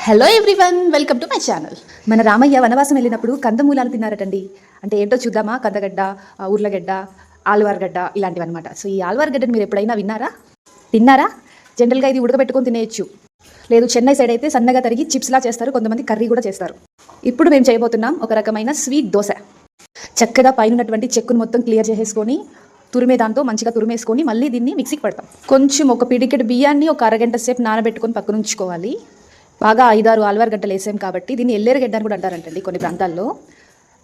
Hello everyone, welcome to my channel. మన రామయ్య వనవాసం వెళ్ళినప్పుడు కందమూలాలు తిన్నారటండి. అంటే ఏంటో చూద్దామా? కందగడ్డ, ఉర్లగడ్డ, ఆలువారగడ్డ ఇలాంటివి అనమాట. సో ఈ ఆలువారగడ్డని మీరు ఎప్పుడైనా తిన్నారా? జనరల్గా ఇది ఉడకబెట్టుకొని తినేయచ్చు. లేదు చెన్నై సైడ్ అయితే సన్నగా తరిగి చిప్స్లా చేస్తారు, కొంతమంది కర్రీ కూడా చేస్తారు. ఇప్పుడు మేము చేయబోతున్నాం ఒక రకమైన స్వీట్ దోశ. చక్కగా పైన ఉన్నటువంటి చెక్కును మొత్తం క్లియర్ చేసేసుకొని దాంతో మంచిగా తురిమేసుకొని మళ్ళీ దీన్ని మిక్సీకి పడతాం. కొంచెం ఒక పిడికెడు బియ్యాన్ని ఒక అరగంట సేపు నానబెట్టుకొని పక్కన ఉంచుకోవాలి. బాగా 5-6 ఆలువారగడ్డలు వేసాం కాబట్టి దీన్ని ఎల్లేరుగడ్డ అని కూడా అంటారంటండి కొన్ని ప్రాంతాల్లో.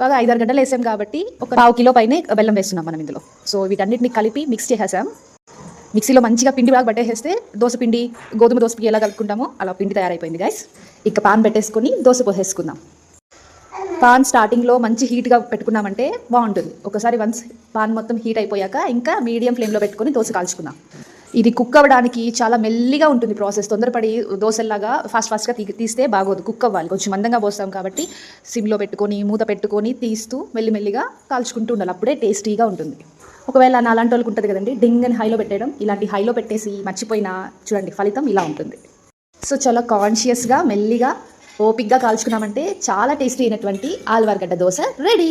బాగా 5-6 గడ్డలు వేసాం కాబట్టి ఒక 1/2 కిలో పైనే బెల్లం వేస్తున్నాం మనం ఇందులో. సో వీటన్నిటిని కలిపి మిక్స్ చేసేసాం. మిక్సీలో మంచిగా పిండి బాగా పట్టేసేస్తే పిండి, గోధుమ పిండి ఎలా కలుపుకుంటామో అలా పిండి తయారైపోయింది గైస్. ఇక పాన్ పెట్టేసుకొని దోశ పోసేసుకుందాం. పాన్ స్టార్టింగ్లో మంచి హీట్గా పెట్టుకున్నామంటే బాగుంటుంది. ఒకసారి వన్స్ పాన్ మొత్తం హీట్ అయిపోయాక ఇంకా మీడియం ఫ్లేమ్లో పెట్టుకొని దోశ కాల్చుకుందాం. ఇది కుక్ అవ్వడానికి చాలా మెల్లిగా ఉంటుంది ప్రాసెస్. తొందరపడి దోశల్లాగా ఫాస్ట్గా తీస్తే బాగోదు. కుక్ అవ్వాలి, కొంచెం మందంగా పోస్తాం కాబట్టి సిమ్లో పెట్టుకొని మూత పెట్టుకొని తీస్తూ మెల్లిమెల్లిగా కాల్చుకుంటూ ఉండాలి. అప్పుడే టేస్టీగా ఉంటుంది. ఒకవేళ నా అలాంటి వాళ్ళకి ఉంటుంది కదండి, డింగ్ అని హైలో పెట్టేయడం. ఇలాంటి హైలో పెట్టేసి మర్చిపోయినా చూడండి ఫలితం ఇలా ఉంటుంది. సో చాలా కాన్షియస్గా మెల్లిగా ఓపిక్గా కాల్చుకున్నామంటే చాలా టేస్టీ అయినటువంటి ఆలువారగడ్డ దోశ రెడీ.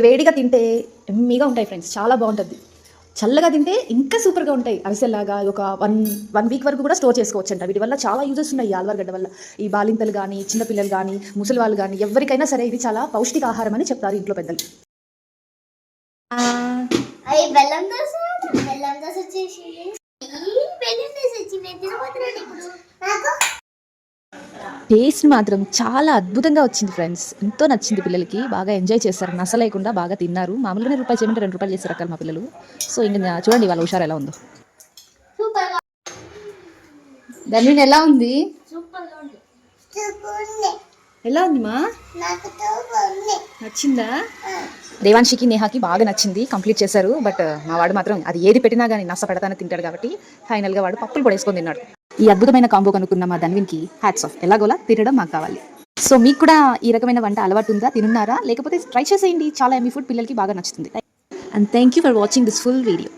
వేడిగా తింటే ఎమ్మీగా ఉంటాయి ఫ్రెండ్స్, చాలా బాగుంటుంది. చల్లగా తింటే ఇంకా సూపర్గా ఉంటాయి. అరిసెల్లాగా ఒక వన్ వీక్ వరకు కూడా స్టోర్ చేసుకోవచ్చు అంట. వీటి వల్ల చాలా యూజెస్ ఉన్నాయి ఈ ఆలువారగడ్డ వల్ల. ఈ బాలింతలు కానీ, చిన్నపిల్లలు కానీ, ముసలి వాళ్ళు కానీ ఎవరికైనా సరే ఇది చాలా పౌష్టిక ఆహారం అని చెప్తారు ఇంట్లో పెద్దలు. టేస్ట్ మాత్రం చాలా అద్భుతంగా వచ్చింది ఫ్రెండ్స్. ఎంతో నచ్చింది పిల్లలకి, బాగా ఎంజాయ్ చేస్తారు, నసలేకుండా బాగా తిన్నారు. మామూలుగానే రూపాయి చేయమంటే 2 రూపాయలు చేస్తారు అక్కడ మా పిల్లలు. సో ఇంకా చూడండి వాళ్ళ హుషారు ఎలా ఉందో. దాని ఎలా ఉంది? ఎలా ఉంది మా? నచ్చిందా? దేవాన్షికి, నేహాకి బాగా నచ్చింది, కంప్లీట్ చేశారు. బట్ మా వాడు మాత్రం అది ఏది పెట్టినా కానీ నష్ట పెడతానే తింటాడు కాబట్టి ఫైనల్గా వాడు పప్పులు పడేసుకొని తిన్నాడు. ఈ అద్భుతమైన కాంబో కనుక్కున్న మా ధన్విన్కి హ్యాట్స్ ఆఫ్. ఎలాగోలా తినడం మాకు కావాలి. సో మీకు కూడా ఈ రకమైన వంట అలవాటు ఉందా? తినున్నారా? లేకపోతే ట్రై చేసేయండి. చాలా ఎమ్మీ ఫుడ్, పిల్లలకి బాగా నచ్చుతుంది. And thank you for watching this full video.